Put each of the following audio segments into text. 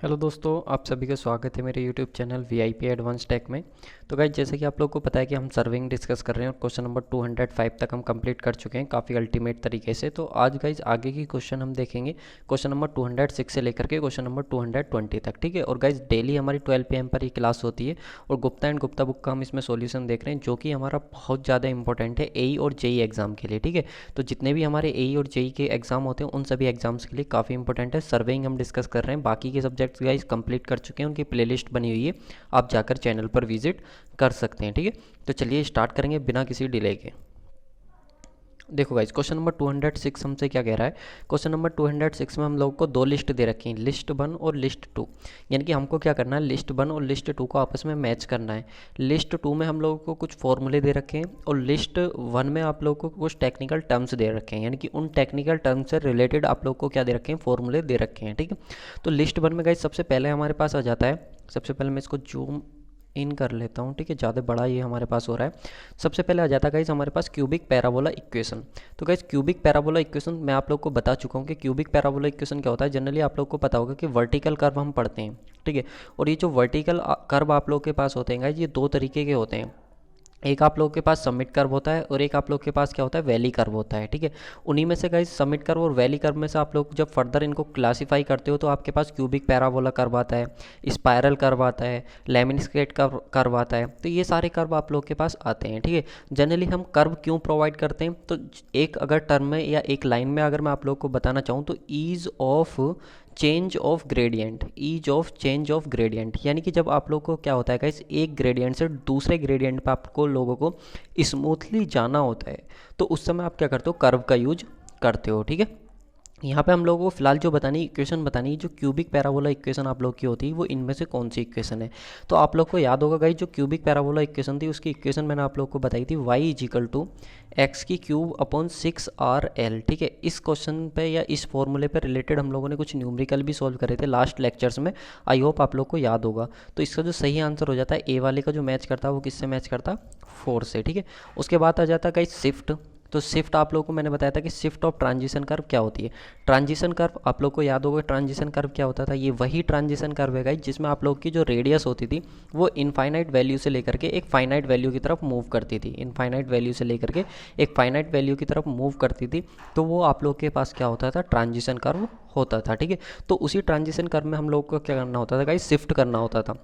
Hello दोस्तों, आप सभी का स्वागत है मेरे YouTube channel VIP advance tech में। तो गाइज, जैसे कि आप लोग को पता है कि हम सर्विंग डिस्कस कर रहे हैं और क्वेश्चन नंबर 205 तक हम कंप्लीट कर चुके हैं काफ़ी अल्टीमेट तरीके से। तो आज गाइज आगे की क्वेश्चन हम देखेंगे क्वेश्चन नंबर 206 से लेकर के क्वेश्चन नंबर 220 तक। ठीक है। और गाइज डेली हमारी 12 PM पर ही क्लास होती है और गुप्ता एंड गुप्ता बुक का हम इसमें सोल्यूशन देख रहे हैं, जो कि हमारा बहुत ज़्यादा इंपॉर्टेंट है एई और जेई एग्जाम के लिए। ठीक है। तो जितने भी हमारे एई और जेई के एग्जाम होते हैं उन सभी एग्जाम्स के लिए काफ़ी इंपॉर्टेंट है। सर्वेइंग हम डिस्कस कर रहे हैं, बाकी के सब्जेक्ट्स गाइज कंप्लीट कर चुके हैं, उनकी प्लेलिस्ट बनी हुई है, आप जाकर चैनल पर विजिट कर सकते हैं। ठीक है। तो चलिए स्टार्ट करेंगे बिना किसी डिले के। देखो गाइज, क्वेश्चन नंबर 206 हमसे क्या कह रहा है। क्वेश्चन नंबर 206 में हम लोगों को दो लिस्ट दे रखी हैं, लिस्ट 1 और लिस्ट 2। यानी कि हमको क्या करना है, लिस्ट 1 और लिस्ट 2 को आपस में मैच करना है। लिस्ट 2 में हम लोगों को कुछ फॉर्मूले दे रखे हैं और लिस्ट 1 में आप लोगों को कुछ टेक्निकल टर्म्स दे रखे हैं। यानी कि उन टेक्निकल टर्म्स से रिलेटेड आप लोगों को क्या दे रखे हैं, फॉर्मूले दे रखे हैं। ठीक है। तो लिस्ट 1 में गाइज सबसे पहले हमारे पास आ जाता है, सबसे पहले मैं इसको जूम इन कर लेता हूँ। ठीक है, ज़्यादा बड़ा ये हमारे पास हो रहा है। सबसे पहले आ जाता है गाइस हमारे पास क्यूबिक पैराबोला इक्वेशन। तो गाइस क्यूबिक पैराबोला इक्वेशन मैं आप लोग को बता चुका हूँ कि क्यूबिक पैराबोला इक्वेशन क्या होता है। जनरली आप लोग को पता होगा कि वर्टिकल कर्व हम पढ़ते हैं। ठीक है। और ये जो वर्टिकल कर्व आप लोग के पास होते हैं गाइस, ये दो तरीके के होते हैं। एक आप लोग के पास समिट कर्व होता है और एक आप लोग के पास क्या होता है, वैली कर्व होता है। ठीक है। उन्हीं में से गाइस समिट कर्व और वैली कर्व में से आप लोग जब फर्दर इनको क्लासीफाई करते हो तो आपके पास क्यूबिक पैराबोला कर्व आता है, स्पायरल कर्व आता है, लेमिनिस्केट कर्व आता है। तो ये सारे कर्व आप लोग के पास आते हैं। ठीक है। जनरली हम कर्व क्यों प्रोवाइड करते हैं, तो एक अगर टर्म में या एक लाइन में अगर मैं आप लोग को बताना चाहूँ तो ease of change of gradient, ease of change of gradient, यानी कि जब आप लोग को क्या होता है गाइस, एक ग्रेडियंट से दूसरे ग्रेडियंट पे आपको लोगों को स्मूथली जाना होता है, तो उस समय आप क्या करते हो, कर्व का यूज करते हो। ठीक है। यहाँ पे हम लोगों को फिलहाल जो बतानी इक्वेशन बतानी है, जो क्यूबिक पैराबोला इक्वेशन आप लोग की होती है वो इनमें से कौन सी इक्वेशन है। तो आप लोग को याद होगा गाइस, जो क्यूबिक पैराबोला इक्वेशन थी उसकी इक्वेशन मैंने आप लोग को बताई थी, y is equal to x की क्यूब अपॉन 6RL। ठीक है। इस क्वेश्चन पे या इस फॉर्मूले पे रिलेटेड हम लोगों ने कुछ न्यूमेरिकल भी सॉल्व करे थे लास्ट लेक्चर्स में, आई होप आप लोग को याद होगा। तो इसका जो सही आंसर हो जाता है ए वाले का जो मैच करता है वो किससे मैच करता, 4 से। ठीक है। उसके बाद आ जाता है गाइस शिफ्ट। तो शिफ्ट आप लोगों को मैंने बताया था कि शिफ्ट ऑफ ट्रांजिशन कर्व क्या होती है। ट्रांजिशन कर्व आप लोग को याद होगा, ट्रांजिशन कर्व क्या होता था, ये वही ट्रांजिशन कर्व है गाइस जिसमें आप लोग की जो रेडियस होती थी वो इनफाइनाइट वैल्यू से लेकर के एक फाइनाइट वैल्यू की तरफ मूव करती थी, इनफाइनाइट वैल्यू से लेकर के एक फाइनाइट वैल्यू की तरफ मूव करती थी। तो वो आप लोग के पास क्या होता था, ट्रांजिशन कर्व होता था। ठीक है। तो उसी ट्रांजिशन कर्व में हम लोग को क्या करना होता था गाइस, शिफ्ट करना होता था।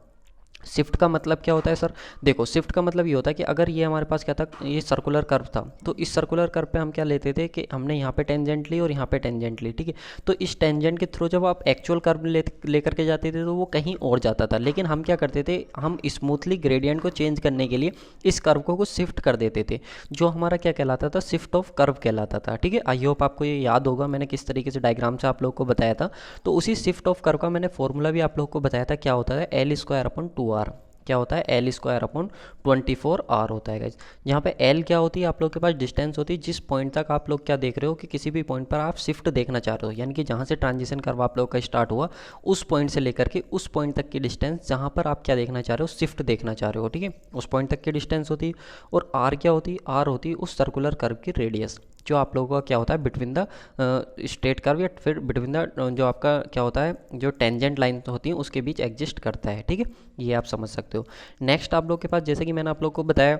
शिफ्ट का मतलब क्या होता है सर, देखो शिफ्ट का मतलब ये होता है कि अगर ये हमारे पास क्या था, ये सर्कुलर कर्व था, तो इस सर्कुलर कर्व पे हम क्या लेते थे कि हमने यहाँ पे टेंजेंट ली और यहाँ पे टेंजेंट ली। ठीक है। तो इस टेंजेंट के थ्रू जब आप एक्चुअल कर्व लेकर के जाते थे तो वो कहीं और जाता था, लेकिन हम क्या करते थे, हम स्मूथली ग्रेडियंट को चेंज करने के लिए इस कर्व को शिफ्ट कर देते थे, जो हमारा क्या कहलाता था, शिफ्ट ऑफ कर्व कहलाता था। ठीक है। आई होप आपको ये याद होगा मैंने किस तरीके से डायग्राम से आप लोग को बताया था। तो उसी शिफ्ट ऑफ कर्व का मैंने फॉर्मूला भी आप लोग को बताया था, क्या होता है, L² अपॉन 2R। क्या होता है, L² अपॉन 24R होता है गाइज। यहाँ पे L क्या होती है, आप लोग के पास डिस्टेंस होती है जिस पॉइंट तक आप लोग क्या देख रहे हो कि किसी भी पॉइंट पर आप शिफ्ट देखना चाह रहे हो, यानी कि जहाँ से ट्रांजिशन कर्व आप लोग का स्टार्ट हुआ उस पॉइंट से लेकर के उस पॉइंट तक की डिस्टेंस जहाँ पर आप क्या देखना चाह रहे हो, शिफ्ट देखना चाह रहे हो। ठीक है। उस पॉइंट तक की डिस्टेंस होती है। और R क्या होती है, R होती है उस सर्कुलर कर्व की रेडियस, जो आप लोगों का क्या होता है बिटवीन द स्ट्रेट कर्व या फिर बिटवीन द जो आपका क्या होता है, जो टेंजेंट लाइन होती है उसके बीच एग्जिस्ट करता है। ठीक है। ये आप समझ सकते हो। नेक्स्ट आप लोग के पास, जैसे कि मैंने आप लोग को बताया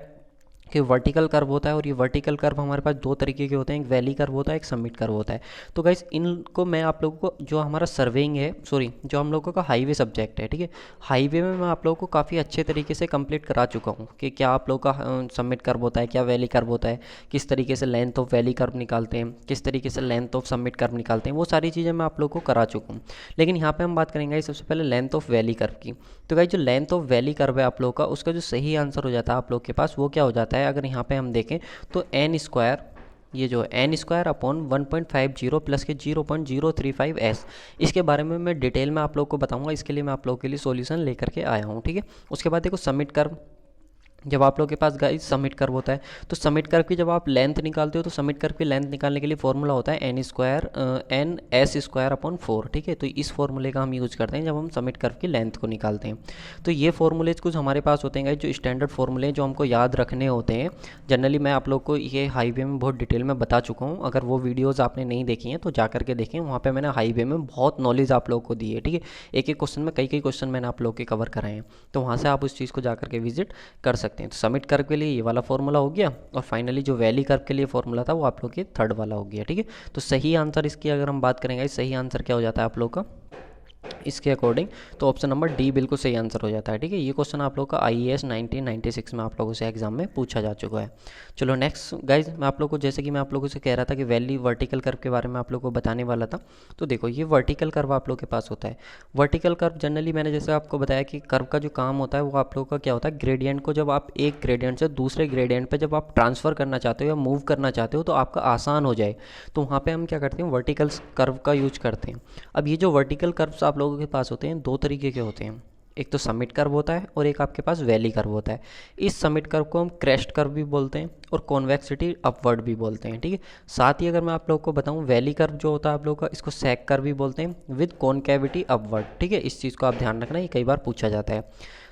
कि वर्टिकल कर्व होता है, और ये वर्टिकल कर्व हमारे पास दो तरीके के होते हैं, एक वैली कर्व होता है, एक समिट कर्व होता है। तो गाइस इनको मैं आप लोगों को, जो हमारा सर्वेइंग है, सॉरी जो हम लोगों का हाईवे सब्जेक्ट है, ठीक है, हाईवे में मैं आप लोगों को काफ़ी अच्छे तरीके से कंप्लीट करा चुका हूँ कि क्या आप लोग का समिट कर्व होता है, क्या वैली कर्व होता है, किस तरीके से लेंथ ऑफ वैली कर्व निकालते हैं, किस तरीके से लेंथ ऑफ समिट कर्व निकालते हैं, वो सारी चीज़ें मैं आप लोग को करा चुका हूँ। लेकिन यहाँ पर हम बात करेंगे सबसे पहले लेंथ ऑफ वैली कर्व की। तो गाइस जो लेंथ ऑफ वैली कर्व है आप लोग का, उसका जो सही आंसर हो जाता है आप लोग के पास, वो क्या हो जाता है, अगर यहाँ पे हम देखें तो N², ये जो N² अपॉन 1.50 प्लस के 0.035S, इसके बारे में मैं डिटेल में आप लोग को बताऊंगा। इसके लिए मैं आप लोगों के लिए सॉल्यूशन लेकर के आया हूँ। ठीक है। उसके बाद देखो समिट कर्व, जब आप लोग के पास गाइस समिट कर्व होता है, तो समिट कर्व की जब आप लेंथ निकालते हो तो समिट कर्व की लेंथ निकालने के लिए फॉर्मूला होता है एन एस स्क्वायर अपॉन 4, ठीक है। तो इस फॉर्मूले का हम यूज़ करते हैं जब हम समिट कर्व की लेंथ को निकालते हैं। तो ये फॉर्मूलेज कुछ हमारे पास होते हैं गाइस, जो स्टैंडर्ड फॉर्मूले जो हमको याद रखने होते हैं। जनरली मैं आप लोग को ये हाईवे में बहुत डिटेल में बता चुका हूँ, अगर वो वीडियोज़ आपने नहीं देखी हैं तो जा करके देखें, वहाँ पर मैंने हाईवे में बहुत नॉलेज आप लोग को दी है, ठीक है। एक एक क्वेश्चन में कई कई क्वेश्चन मैंने आप लोग के कवर कराए हैं, तो वहाँ से आप उस चीज़ को जा करके विजिट कर सकते हैं। तो समिट कर्व के लिए ये वाला फॉर्मूला हो गया, और फाइनली जो वैली कर्व के लिए फॉर्मूला था वो आप लोग के थर्ड वाला हो गया, ठीक है। तो सही आंसर इसकी अगर हम बात करेंगे, सही आंसर क्या हो जाता है आप लोग का इसके अकॉर्डिंग, तो ऑप्शन नंबर डी बिल्कुल सही आंसर हो जाता है, ठीक है। ये क्वेश्चन आप लोग का IAS 1996 में आप लोगों से एग्जाम में पूछा जा चुका है। चलो नेक्स्ट गाइज, मैं आप लोग को जैसे कि मैं आप लोगों से कह रहा था कि वैली वर्टिकल कर्व के बारे में आप लोग को बताने वाला था। तो देखो ये वर्टिकल कर्व आप लोग के पास होता है। वर्टिकल कर्व जनरली मैंने जैसे आपको बताया कि कर्व का जो काम होता है वो आप लोग का क्या होता है, ग्रेडियंट को जब आप एक ग्रेडियंट से दूसरे ग्रेडियंट पर जब आप ट्रांसफ़र करना चाहते हो या मूव करना चाहते हो तो आपका आसान हो जाए, तो वहाँ पर हम क्या करते हैं, वर्टिकल कर्व का यूज करते हैं। अब ये जो वर्टिकल कर्व्स आप लोगों के पास होते हैं दो तरीके के होते हैं, एक तो समिट कर्व होता है और एक आपके पास वैली कर्व होता है। इस समिट कर्व को हम क्रेस्ट कर्व भी बोलते हैं और कॉन्वेक्सिटी अपवर्ड भी बोलते हैं, ठीक है। साथ ही अगर मैं आप लोग को बताऊं, वैली कर्व जो होता है आप लोग का, इसको सैक कर्व भी बोलते हैं विद कॉनकेविटी अपवर्ड, ठीक है। इस चीज़ को आप ध्यान रखना, ये कई बार पूछा जाता है।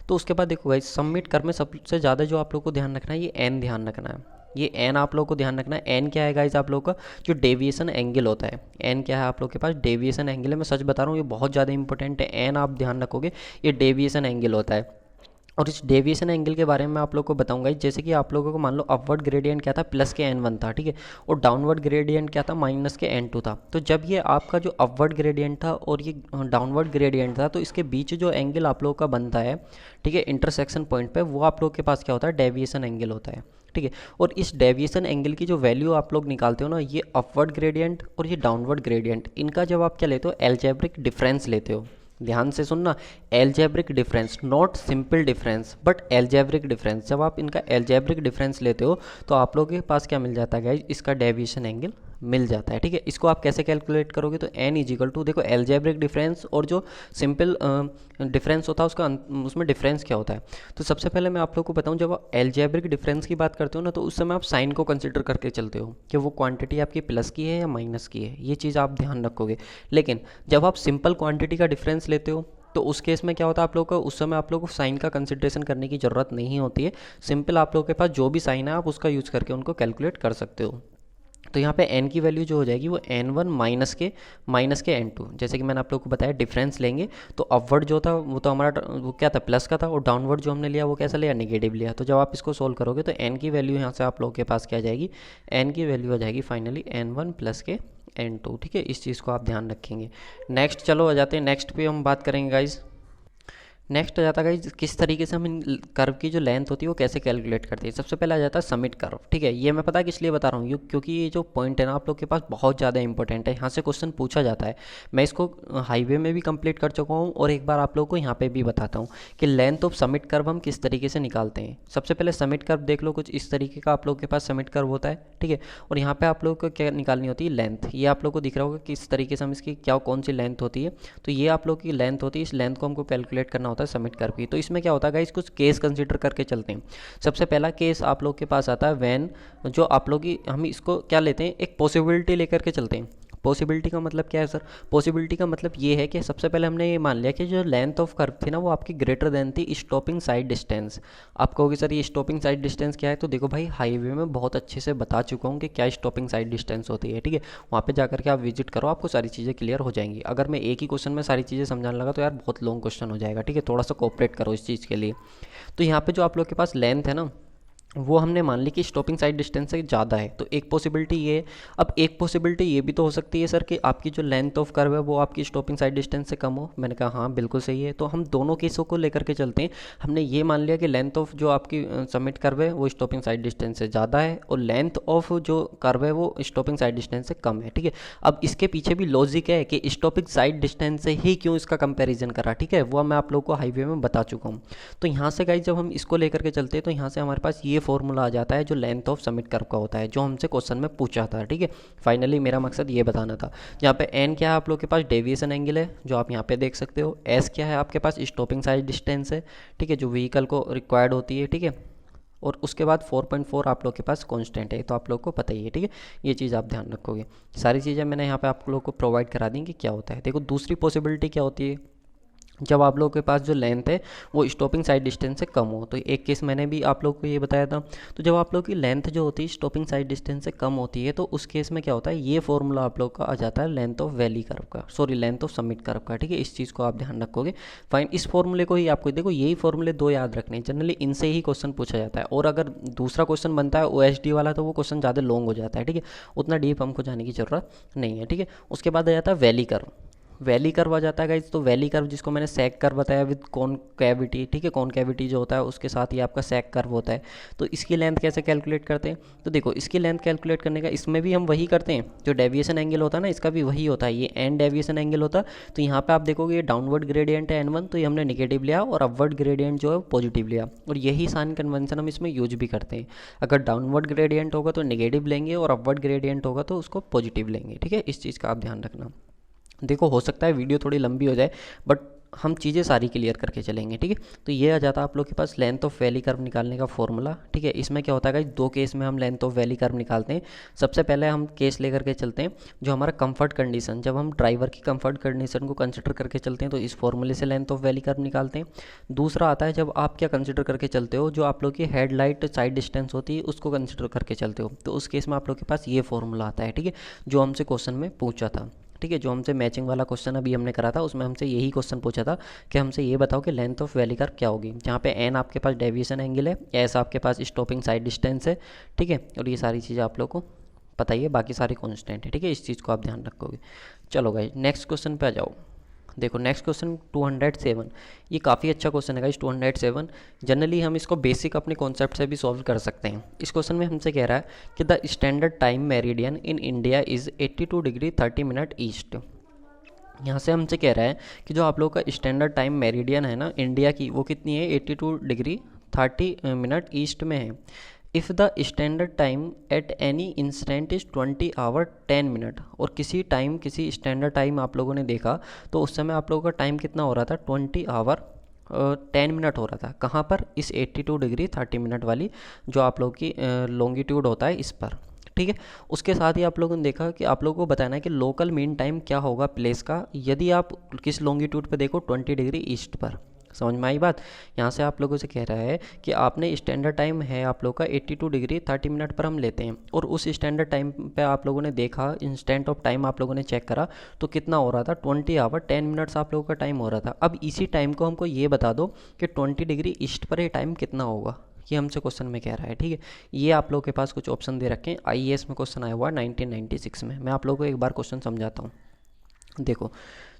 तो उसके बाद देखो गाइस, समिट कर्व में सबसे ज़्यादा जो आप लोग को ध्यान रखना है ये एन ध्यान रखना है। ये एन आप लोग को ध्यान रखना है। एन क्या है गाइस आप लोग का, जो डेविएशन एंगल होता है। एन क्या है आप लोग के पास, डेविएशन एंगल है। मैं सच बता रहा हूँ ये बहुत ज़्यादा इंपॉर्टेंट है, एन आप ध्यान रखोगे, ये डेविएशन एंगल होता है। और इस डेविएशन एंगल के बारे में आप लोग को बताऊंगा, जैसे कि आप लोगों को मान लो अपवर्ड ग्रेडियंट क्या था, प्लस के n1 था, ठीक है, और डाउनवर्ड ग्रेडियंट क्या था, माइनस के n2 था। तो जब ये आपका जो अपवर्ड ग्रेडियंट था और ये डाउनवर्ड ग्रेडियंट था, तो इसके बीच जो एंगल आप लोगों का बनता है, ठीक है, इंटरसेक्शन पॉइंट पे, वो आप लोग के पास क्या होता है, डेविएशन एंगल होता है, ठीक है। और इस डेविएशन एंगल की जो वैल्यू आप लोग निकालते हो ना, ये अपवर्ड ग्रेडियंट और ये डाउनवर्ड ग्रेडियंट, इनका जब आप क्या लेते हो, एल्जेब्रिक डिफरेंस लेते हो। ध्यान से सुनना, algebraic difference, not simple difference but algebraic difference. जब आप इनका एल्जेब्रिक डिफरेंस लेते हो तो आप लोगों के पास क्या मिल जाता है गाइस, इसका डेविएशन एंगल मिल जाता है, ठीक है। इसको आप कैसे कैलकुलेट करोगे, तो n इजिकल टू, देखो एल्जेब्रिक डिफरेंस और जो सिंपल डिफरेंस होता है उसका उसमें डिफरेंस क्या होता है। तो सबसे पहले मैं आप लोग को बताऊं, जब आप एल्जेब्रिक डिफरेंस की बात करते हो ना, तो उस समय आप साइन को कंसिडर करके चलते हो कि वो क्वांटिटी आपकी प्लस की है या माइनस की है, ये चीज़ आप ध्यान रखोगे। लेकिन जब आप सिंपल क्वांटिटी का डिफरेंस लेते हो तो उस केस में क्या होता है आप लोग का, उस समय आप लोग को साइन का कंसिडरेशन करने की ज़रूरत नहीं होती है। सिंपल आप लोग के पास जो भी साइन है आप उसका यूज़ करके उनको कैलकुलेट कर सकते हो। तो यहाँ पे n की वैल्यू जो हो जाएगी वो n1 माइनस के n2। जैसे कि मैंने आप लोग को बताया डिफरेंस लेंगे तो अपवर्ड जो था वो तो हमारा वो क्या था, प्लस का था, और डाउनवर्ड जो हमने लिया वो कैसा लिया, नेगेटिव लिया। तो जब आप इसको सोल्व करोगे तो n की वैल्यू यहाँ से आप लोगों के पास क्या आ जाएगी, n की वैल्यू आ जाएगी फाइनली n1 प्लस के n2, ठीक है। इस चीज़ को आप ध्यान रखेंगे। नेक्स्ट चलो आ जाते हैं, नेक्स्ट पे हम बात करेंगे गाइज। नेक्स्ट आ जाता है किस तरीके से हम इन कर्व की जो लेंथ होती है वो कैसे कैलकुलेट करते हैं। सबसे पहले आ जाता है समिट कर्व, ठीक है। ये मैं पता है किस लिए बता रहा हूँ, क्योंकि ये जो पॉइंट है ना आप लोग के पास बहुत ज़्यादा इंपॉर्टेंट है, यहाँ से क्वेश्चन पूछा जाता है। मैं इसको हाईवे में भी कंप्लीट कर चुका हूँ और एक बार आप लोग को यहाँ पे भी बताता हूँ कि लेंथ ऑफ समिट कर्व हम किस तरीके से निकालते हैं। सबसे पहले समिट कर्व देख लो, कुछ इस तरीके का आप लोग के पास समिट कर्व होता है, ठीक है। और यहाँ पर आप लोग को क्या निकालनी होती है, लेंथ। ये आप लोग को दिख रहा होगा किस तरीके से हम इसकी क्या कौन सी लेंथ होती है। तो ये आप लोग की लेंथ होती है, इस लेंथ को हमको कैलकुलेट करना होता है समिट कर्व की। तो इसमें क्या होता है गाइस, कुछ केस कंसीडर करके चलते हैं। सबसे पहला केस आप लोग के पास आता है व्हेन, जो आप लोग की हम इसको क्या लेते हैं, एक पॉसिबिलिटी लेकर के चलते हैं। पॉसिबिलिटी का मतलब क्या है सर, पॉसिबिलिटी का मतलब ये है कि सबसे पहले हमने ये मान लिया कि जो लेंथ ऑफ कर्व थी ना वो आपकी ग्रेटर देन थी स्टॉपिंग साइड डिस्टेंस। आप कहोगे सर ये स्टॉपिंग साइड डिस्टेंस क्या है, तो देखो भाई हाईवे में बहुत अच्छे से बता चुका हूँ कि क्या स्टॉपिंग साइड डिस्टेंस होती है, ठीक है। वहाँ पे जाकर के आप विजिट करो, आपको सारी चीज़ें क्लियर हो जाएंगी। अगर मैं एक ही क्वेश्चन में सारी चीज़ें समझाने लगा तो यार बहुत लॉन्ग क्वेश्चन हो जाएगा, ठीक है। थोड़ा सा कोऑपरेट करो इस चीज़ के लिए। तो यहाँ पे जो आप लोग के पास लेंथ है ना, वो हमने मान ली कि स्टॉपिंग साइड डिस्टेंस से ज़्यादा है, तो एक पॉसिबिलिटी ये है। अब एक पॉसिबिलिटी ये भी तो हो सकती है सर कि आपकी जो लेंथ ऑफ कर्व है वो आपकी स्टॉपिंग साइड डिस्टेंस से कम हो। मैंने कहा हाँ बिल्कुल सही है। तो हम दोनों केसों को लेकर के चलते हैं। हमने ये मान लिया कि लेंथ ऑफ जो आपकी समिट कर्व है वो स्टॉपिंग साइड डिस्टेंस से ज़्यादा है और लेंथ ऑफ जो कर्व है वो स्टॉपिंग साइड डिस्टेंस से कम है, ठीक है। अब इसके पीछे भी लॉजिक है कि स्टॉपिंग साइड डिस्टेंस से ही क्यों इसका कंपेरिजन करा, ठीक है, वो मैं आप लोग को हाईवे में बता चुका हूँ। तो यहाँ से गाइस जब हम इसको लेकर के चलते हैं तो यहाँ से हमारे पास ये फॉर्मूला आ जाता है जो लेंथ ऑफ समिट कर्व का होता है, जो हमसे क्वेश्चन में पूछा था, ठीक है। फाइनली मेरा मकसद ये बताना था। यहाँ पे एन क्या है आप लोग के पास, डेविएशन एंगल है जो आप यहाँ पे देख सकते हो। एस क्या है आपके पास, स्टॉपिंग साइड डिस्टेंस है, ठीक है, जो व्हीकल को रिक्वायर्ड होती है, ठीक है। और उसके बाद 4.4 आप लोग के पास कांस्टेंट है, तो आप लोग को पता ही है, ठीक है। ये चीज़ आप ध्यान रखोगे। सारी चीज़ें मैंने यहाँ पे आप लोग को प्रोवाइड करा दी कि क्या होता है। देखो दूसरी पॉसिबिलिटी क्या होती है, जब आप लोगों के पास जो लेंथ है वो स्टॉपिंग साइड डिस्टेंस से कम हो। तो एक केस मैंने भी आप लोग को ये बताया था। तो जब आप लोग की लेंथ जो होती है स्टॉपिंग साइड डिस्टेंस से कम होती है, तो उस केस में क्या होता है, ये फॉर्मूला आप लोग का आ जाता है लेंथ ऑफ वैली कर्व का, sorry length of summit curve का, ठीक है। इस चीज़ को आप ध्यान रखोगे। फाइन, इस फॉर्मूले को ही आपको देखो, यही फॉर्मूले दो याद रखने हैं, जनरली इनसे ही क्वेश्चन पूछा जाता है। और अगर दूसरा क्वेश्चन बनता है OSD वाला, तो वो क्वेश्चन ज़्यादा लॉन्ग हो जाता है, ठीक है। उतना डीप हमको जाने की ज़रूरत नहीं है, ठीक है। उसके बाद आ जाता है वैली कर्व। वैली कर्व आ जाता है गाइज। तो वैली कर्व जिसको मैंने सैक कर्व बताया विद कॉन कैविटी, ठीक है। कॉन कैविटी जो होता है उसके साथ ही आपका सैक कर्व होता है। तो इसकी लेंथ कैसे कैलकुलेट करते हैं, तो देखो इसकी लेंथ कैलकुलेट करने का इसमें भी हम वही करते हैं, जो डेविएशन एंगल होता है ना इसका भी वही होता है, ये एंड डेविएशन एंगल होता है। तो यहाँ पे आप देखोगे ये डाउनवर्ड ग्रेडियंट है N1, तो ये हमने नेगेटिव लिया, और अपवर्ड ग्रेडियंट जो है पॉजिटिव लिया, और यही साइन कन्वेंशन हम इसमें यूज भी करते हैं। अगर डाउनवर्ड ग्रेडियंट होगा तो नेगेटिव लेंगे, और अपवर्ड ग्रेडियंट होगा तो उसको पॉजिटिव लेंगे, ठीक है। इस चीज़ का आप ध्यान रखना। देखो हो सकता है वीडियो थोड़ी लंबी हो जाए, बट हम चीज़ें सारी क्लियर करके चलेंगे, ठीक है। तो ये आ जाता है आप लोग के पास लेंथ ऑफ वैली कर्व निकालने का फॉर्मूला, ठीक है। इसमें क्या होता है गाइस, दो केस में हम लेंथ ऑफ वैली कर्व निकालते हैं। सबसे पहले हम केस लेकर के चलते हैं जो हमारा कंफर्ट कंडीशन, जब हम ड्राइवर की कंफर्ट कंडीशन को कंसिडर करके चलते हैं, तो इस फॉर्मूले से लेंथ ऑफ वैली कर्व निकालते हैं। दूसरा आता है जब आप क्या कंसिडर करके चलते हो, जो आप लोग की हेडलाइट साइड डिस्टेंस होती है उसको कंसिडर करके चलते हो, तो उस केस में आप लोग के पास ये फॉर्मूला आता है, ठीक है, जो हमसे क्वेश्चन में पूछा था, ठीक है। जो हमसे मैचिंग वाला क्वेश्चन अभी हमने करा था उसमें हमसे यही क्वेश्चन पूछा था कि हमसे ये बताओ कि लेंथ ऑफ वैली कर्व क्या होगी, जहाँ पे एन आपके पास डेविएशन एंगल है, एस आपके पास स्टॉपिंग साइड डिस्टेंस है, ठीक है। और ये सारी चीज़ें आप लोग को पता ही है, बाकी सारी कॉन्स्टेंट है, ठीक है। इस चीज़ को आप ध्यान रखोगे। चलो गाइस नेक्स्ट क्वेश्चन पे आ जाओ। देखो नेक्स्ट क्वेश्चन 207, ये काफ़ी अच्छा क्वेश्चन है गाइस 207। जनरली हम इसको बेसिक अपने कॉन्सेप्ट से भी सॉल्व कर सकते हैं। इस क्वेश्चन में हमसे कह रहा है कि the standard time meridian in India is 82 degree 30 minute east. यहाँ से हमसे कह रहा है कि जो आप लोग का स्टैंडर्ड टाइम मेरिडियन है ना इंडिया की, वो कितनी है, 82 डिग्री 30 मिनट ईस्ट में है। If the standard time at any instant is 20 hour 10 minute, और किसी टाइम किसी स्टैंडर्ड टाइम आप लोगों ने देखा तो उस समय आप लोगों का टाइम कितना हो रहा था, 20 आवर 10 मिनट हो रहा था। कहाँ पर, इस 82 डिग्री 30 मिनट वाली जो आप लोग की लॉन्गिट्यूड होता है इस पर, ठीक है। उसके साथ ही आप लोगों ने देखा कि आप लोगों को बताना है कि लोकल मीन टाइम क्या होगा प्लेस का, यदि आप किस लॉन्गिट्यूड पे देखो 20 डिग्री ईस्ट पर। समझ में आई बात। यहाँ से आप लोगों से कह रहा है कि आपने स्टैंडर्ड टाइम है आप लोग का 82 डिग्री 30 मिनट पर हम लेते हैं, और उस स्टैंडर्ड टाइम पे आप लोगों ने देखा, इंस्टेंट ऑफ टाइम आप लोगों ने चेक करा तो कितना हो रहा था, 20 आवर 10 मिनट्स आप लोगों का टाइम हो रहा था। अब इसी टाइम को हमको ये बता दो कि 20 डिग्री ईस्ट पर ये टाइम कितना होगा, ये हमसे क्वेश्चन में कह रहा है, ठीक है। ये आप लोगों के पास कुछ ऑप्शन दे रखे हैं, IAS में क्वेश्चन आया हुआ है 1996 में। मैं आप लोगों को एक बार क्वेश्चन समझाता हूँ। देखो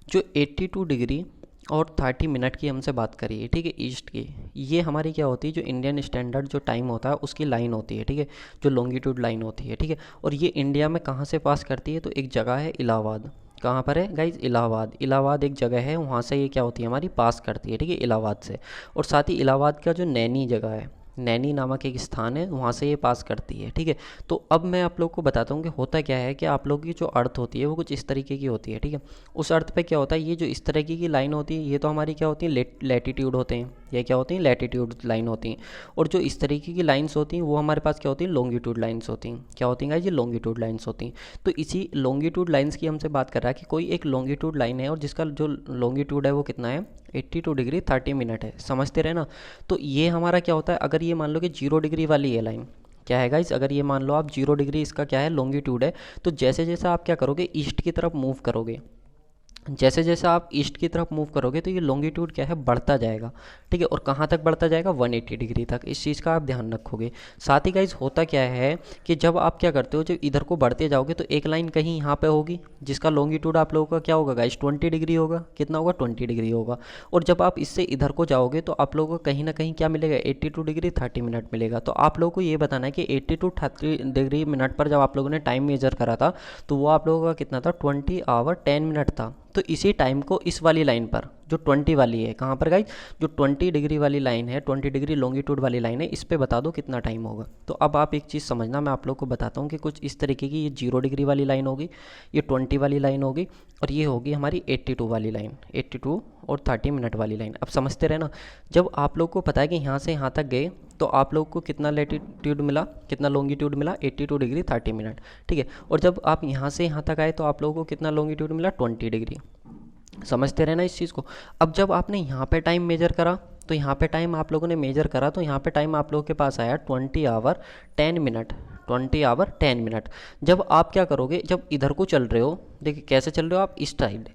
जो 82 डिग्री और 30 मिनट की हमसे बात करी है, ठीक है, ईस्ट की, ये हमारी क्या होती है, जो इंडियन स्टैंडर्ड जो टाइम होता है उसकी लाइन होती है, ठीक है, जो लॉन्गिट्यूड लाइन होती है, ठीक है। और ये इंडिया में कहाँ से पास करती है, तो एक जगह है इलाहाबाद। कहाँ पर है गाइज, इलाहाबाद। इलाहाबाद एक जगह है, वहाँ से ये क्या होती है हमारी पास करती है, ठीक है, इलाहाबाद से। और साथ ही इलाहाबाद का जो नैनी जगह है, नैनी नामक एक स्थान है, वहाँ से ये पास करती है, ठीक है। तो अब मैं आप लोग को बताता हूँ कि होता क्या है कि आप लोग की जो अर्थ होती है वो कुछ इस तरीके की होती है, ठीक है। उस अर्थ पे क्या होता है, ये जो इस तरीके की लाइन होती है ये तो हमारी क्या होती है, लैटिट्यूड होते हैं, ये क्या होती हैं, लैटिट्यूड लाइन होती हैं। और जो इस तरीके की लाइन्स होती हैं वो हमारे पास क्या होती हैं, लॉन्गिट्यूड लाइन्स होती हैं। क्या होती हैं, ये लॉन्गिट्यूड लाइन्स होती हैं। तो इसी लॉन्गिट्यूड लाइन्स की हमसे बात कर रहा है कि कोई एक लॉन्गिट्यूड लाइन है और जिसका जो लॉन्गिट्यूड है वो कितना है, 82 डिग्री 30 मिनट है। समझते रहे ना। तो ये हमारा क्या होता है, अगर ये मान लो कि 0 डिग्री वाली है लाइन, क्या है गाइस, अगर ये मान लो आप 0 डिग्री इसका क्या है लॉन्गिट्यूड है, तो जैसे जैसे आप क्या करोगे, ईस्ट की तरफ मूव करोगे, जैसे जैसे आप ईस्ट की तरफ मूव करोगे तो ये लॉन्गिट्यूड क्या है, बढ़ता जाएगा, ठीक है। और कहाँ तक बढ़ता जाएगा, 180 डिग्री तक। इस चीज़ का आप ध्यान रखोगे। साथ ही गाइज होता क्या है कि जब आप क्या करते हो, जब इधर को बढ़ते जाओगे तो एक लाइन कहीं यहाँ पे होगी जिसका लॉन्गिट्यूड आप लोगों का क्या होगा गाइज, 20 डिग्री होगा। कितना होगा, 20 डिग्री होगा। और जब आप इससे इधर को जाओगे तो आप लोगों को कहीं ना कहीं क्या मिलेगा, 82 डिग्री 30 मिनट मिलेगा। तो आप लोगों को ये बताना है कि 82 30 डिग्री मिनट पर जब आप लोगों ने टाइम मेजर करा था तो वो आप लोगों का कितना था, 20 आवर 10 मिनट था। तो इसी टाइम को इस वाली लाइन पर जो 20 वाली है, कहाँ पर गाइज, जो 20 डिग्री वाली लाइन है, 20 डिग्री लॉन्गिट्यूड वाली लाइन है, इस पे बता दो कितना टाइम होगा। तो अब आप एक चीज़ समझना, मैं आप लोग को बताता हूँ कि कुछ इस तरीके की, ये 0 डिग्री वाली लाइन होगी, ये 20 वाली लाइन होगी, और ये होगी हमारी 82 वाली लाइन, 82 और 30 मिनट वाली लाइन। अब समझते रहना, जब आप लोग को पता है कि यहाँ से यहाँ तक गए तो आप लोग को कितना लैटिट्यूड मिला, कितना लॉन्गिट्यूड मिला, 82 डिग्री 30 मिनट, ठीक है। और जब आप यहाँ से यहाँ तक आए तो आप लोगों को कितना लॉन्गिट्यूड मिला, 20 डिग्री। समझते रहना इस चीज़ को। अब जब आपने यहाँ पे टाइम मेजर करा, तो यहाँ पे टाइम आप लोगों ने मेजर करा, तो यहाँ पे टाइम आप लोगों के पास आया 20 आवर 10 मिनट, 20 आवर 10 मिनट। जब आप क्या करोगे, जब इधर को चल रहे हो, देखिए कैसे चल रहे हो आप,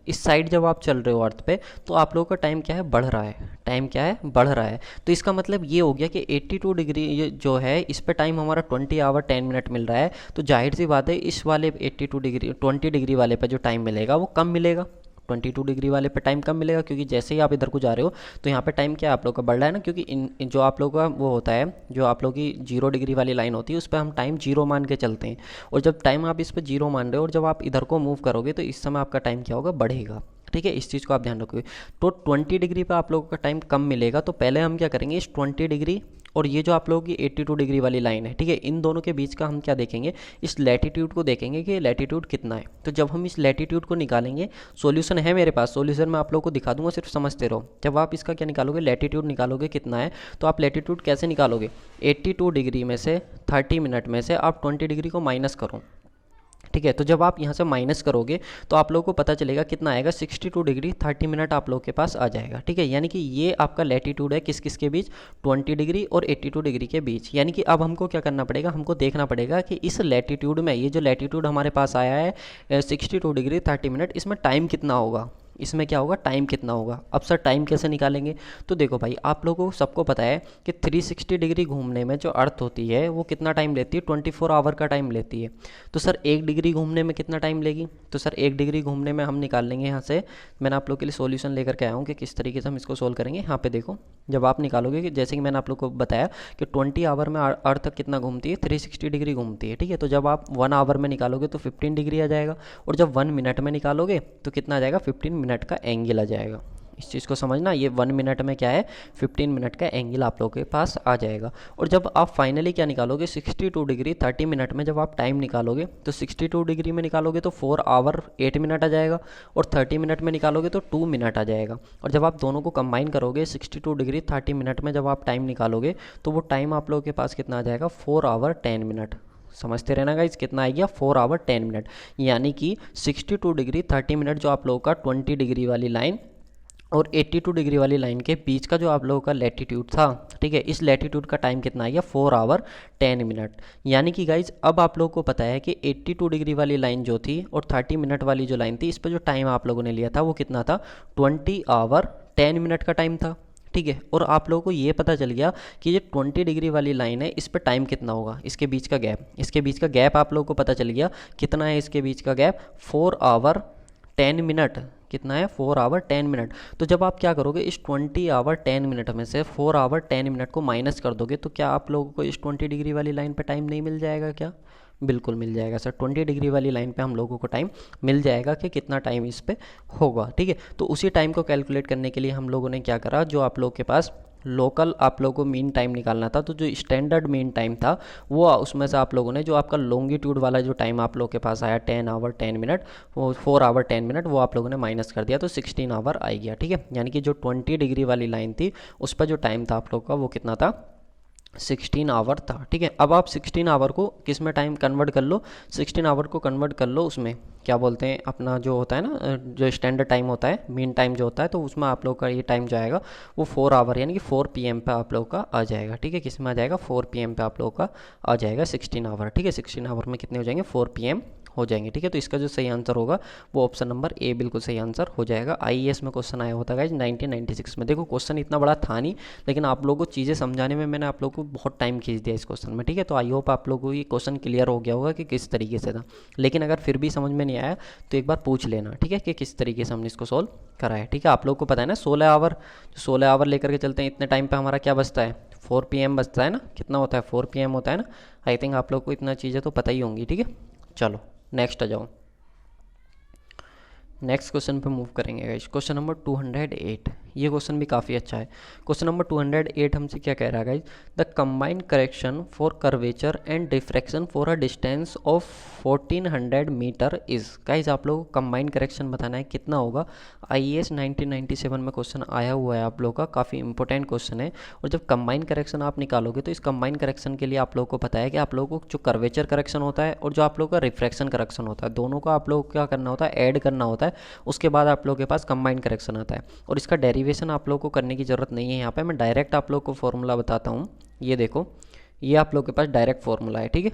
इस साइड जब आप चल रहे हो अर्थ पे, तो आप लोगों का टाइम क्या है, बढ़ रहा है, टाइम क्या है, बढ़ रहा है। तो इसका मतलब ये हो गया कि 82 डिग्री ये जो है, इस पे टाइम हमारा 20 आवर 10 मिनट मिल रहा है। तो जाहिर सी बात है, इस वाले 82 डिग्री 20 डिग्री वाले पे जो टाइम मिलेगा वो कम मिलेगा, 22 डिग्री वाले पे टाइम कम मिलेगा, क्योंकि जैसे ही आप इधर को जा रहे हो तो यहाँ पे टाइम क्या आप लोग का बढ़ रहा है ना, क्योंकि इन जो आप लोग का वो होता है, जो आप लोग की 0 डिग्री वाली लाइन होती है, उस पर हम टाइम 0 मान के चलते हैं। और जब टाइम आप इस पर 0 मान रहे हो और जब आप इधर को मूव करोगे तो इस समय आपका टाइम क्या होगा, बढ़ेगा, ठीक है। इस चीज़ को आप ध्यान रखोगे। तो 20 डिग्री पे आप लोगों का टाइम कम मिलेगा, तो पहले हम क्या करेंगे, इस 20 डिग्री और ये जो आप लोगों की 82 डिग्री वाली लाइन है, ठीक है, इन दोनों के बीच का हम क्या देखेंगे, इस लैटिट्यूड को देखेंगे कि लैटिट्यूड कितना है। तो जब हम इस लैटिट्यूड को निकालेंगे, सॉल्यूशन है मेरे पास, सॉल्यूशन मैं आप लोगों को दिखा दूंगा, सिर्फ समझते रहो। जब आप इसका क्या निकालोगे, लैटिट्यूड निकालोगे कितना है, तो आप लैटिट्यूड कैसे निकालोगे, 82 डिग्री में से 30 मिनट में से आप 20 डिग्री को माइनस करो, ठीक है। तो जब आप यहाँ से माइनस करोगे तो आप लोगों को पता चलेगा कितना आएगा, 62 डिग्री 30 मिनट आप लोग के पास आ जाएगा, ठीक है। यानी कि ये आपका लैटिट्यूड है किस किस के बीच, 20 डिग्री और 82 डिग्री के बीच। यानी कि अब हमको क्या करना पड़ेगा, हमको देखना पड़ेगा कि इस लैटिट्यूड में, ये जो लैटिट्यूड हमारे पास आया है 62 डिग्री 30 मिनट, इसमें टाइम कितना होगा, इसमें क्या होगा, टाइम कितना होगा। अब सर टाइम कैसे निकालेंगे, तो देखो भाई, आप लोगों को सबको पता है कि 360 डिग्री घूमने में जो अर्थ होती है वो कितना टाइम लेती है, 24 आवर का टाइम लेती है। तो सर 1 डिग्री घूमने में कितना टाइम लेगी, तो सर 1 डिग्री घूमने में हम निकाल लेंगे यहाँ से, मैंने आप लोग के लिए सॉल्यूशन लेकर के आया हूँ कि किस तरीके से हम इसको सोल्व करेंगे। यहाँ पे देखो, जब आप निकालोगे कि जैसे कि मैंने आप लोग को बताया कि 20 आवर में अर्थ कितना घूमती है, 360 डिग्री घूमती है, ठीक है। तो जब आप 1 आवर में निकालोगे तो 15 डिग्री आ जाएगा, और जब 1 मिनट में निकालोगे तो कितना आ जाएगा, 15 मिनट का एंगल आ जाएगा। इस चीज़ को समझना, ये 1 मिनट में क्या है, 15 मिनट का एंगल आप लोगों के पास आ जाएगा। और जब आप फाइनली क्या निकालोगे, 62 डिग्री 30 मिनट में जब आप टाइम निकालोगे तो 62 डिग्री में निकालोगे तो 4 आवर 8 मिनट आ जाएगा, और 30 मिनट में निकालोगे तो 2 मिनट आ जाएगा। और जब आप दोनों को कंबाइन करोगे, 62 डिग्री 30 मिनट में जब आप टाइम निकालोगे तो वो टाइम आप लोगों के पास कितना आ जाएगा, 4 आवर 10 मिनट। समझते रहना गाइस, कितना आ गया, 4 आवर 10 मिनट। यानी कि 62 डिग्री 30 मिनट जो आप लोगों का 20 डिग्री वाली लाइन और 82 डिग्री वाली लाइन के बीच का जो आप लोगों का लैटिट्यूड था, ठीक है, इस लैटिट्यूड का टाइम कितना आ गया, 4 आवर 10 मिनट। यानी कि गाइज अब आप लोगों को पता है कि 82 डिग्री वाली लाइन जो थी और 30 मिनट वाली जो लाइन थी, इस पर जो टाइम आप लोगों ने लिया था वो कितना था, 20 आवर 10 मिनट का टाइम था, ठीक है। और आप लोगों को ये पता चल गया कि ये 20 डिग्री वाली लाइन है, इस पर टाइम कितना होगा, इसके बीच का गैप, इसके बीच का गैप आप लोगों को पता चल गया कितना है, इसके बीच का गैप 4 आवर 10 मिनट। कितना है, 4 आवर 10 मिनट। तो जब आप क्या करोगे, इस 20 आवर 10 मिनट में से 4 आवर 10 मिनट को माइनस कर दोगे, तो क्या आप लोगों को इस 20 डिग्री वाली लाइन पे टाइम नहीं मिल जाएगा क्या, बिल्कुल मिल जाएगा सर। 20 डिग्री वाली लाइन पे हम लोगों को टाइम मिल जाएगा कि कितना टाइम इस पे होगा, ठीक है। तो उसी टाइम को कैलकुलेट करने के लिए हम लोगों ने क्या करा, जो आप लोग के पास लोकल आप लोगों को मीन टाइम निकालना था, तो जो स्टैंडर्ड मीन टाइम था वो उसमें से आप लोगों ने जो आपका लॉन्गिट्यूड वाला जो टाइम आप लोगों के पास आया 10 आवर 10 मिनट, वो 4 आवर 10 मिनट, वो आप लोगों ने माइनस कर दिया, तो 16 आवर आ गया, ठीक है। यानी कि जो 20 डिग्री वाली लाइन थी उस पर जो टाइम था आप लोग का वो कितना था, 16 आवर था, ठीक है। अब आप 16 आवर को किस में टाइम कन्वर्ट कर लो, 16 आवर को कन्वर्ट कर लो उसमें क्या बोलते हैं, अपना जो होता है ना, जो स्टैंडर्ड टाइम होता है, मीन टाइम जो होता है, तो उसमें आप लोग का ये टाइम जो आएगा वो 4 आवर यानी कि 4 PM पे आप लोग का आ जाएगा, ठीक है। किस में आ जाएगा, 4 PM पे आप लोग का आ जाएगा 16 आवर, ठीक है। 16 आवर में कितने हो जाएंगे, 4 PM हो जाएंगे, ठीक है। तो इसका जो सही आंसर होगा वो ऑप्शन नंबर ए बिल्कुल सही आंसर हो जाएगा। IAS में क्वेश्चन आया होता है 1996 में। देखो क्वेश्चन इतना बड़ा था नहीं, लेकिन आप लोगों को चीज़ें समझाने में मैंने आप लोगों को बहुत टाइम खींच दिया इस क्वेश्चन में, ठीक है। तो आई होप आप लोगों को ये क्वेश्चन क्लियर हो गया होगा कि किस तरीके से था। लेकिन अगर फिर भी समझ में नहीं आया तो एक बार पूछ लेना, ठीक है, कि किस तरीके से हमने इसको सोल्व करा है, ठीक है। आप लोग को पता है ना 16 आवर लेकर के चलते हैं, इतने टाइम पर हमारा क्या बचता है, 4 PM बचता है ना, कितना होता है, 4 PM होता है ना। आई थिंक आप लोग को इतना चीज़ें तो पता ही होंगी, ठीक है। चलो नेक्स्ट आ जाओ। नेक्स्ट क्वेश्चन पे मूव करेंगे गाइस। क्वेश्चन नंबर 208, ये क्वेश्चन भी काफ़ी अच्छा है। क्वेश्चन नंबर 208 हमसे क्या कह रहा है guys, the combined correction for curvature and diffraction for a distance of 1400 metre is. Guys आप लोगों को कंबाइंड करेक्शन बताना है कितना होगा। IAS 1997 में क्वेश्चन आया हुआ है आप लोगों का, काफ़ी इंपॉर्टेंट क्वेश्चन है। और जब कंबाइंड करेक्शन आप निकालोगे तो इस कंबाइंड करेक्शन के लिए आप लोगों को पता है कि आप लोगों को जो कर्वेचर करेक्शन होता है और जो आप लोगों का रिफ्रैक्शन करेक्शन होता है, दोनों को आप लोगों को क्या करना होता है, ऐड करना होता है। उसके बाद आप लोगों के पास कंबाइंड करेक्शन आता है। और इसका डेरिवेशन आप लोगों को करने की ज़रूरत नहीं है। यहाँ पे मैं डायरेक्ट आप लोगों को फॉर्मूला बताता हूँ। ये देखो, ये आप लोगों के पास डायरेक्ट फॉर्मूला है, ठीक है,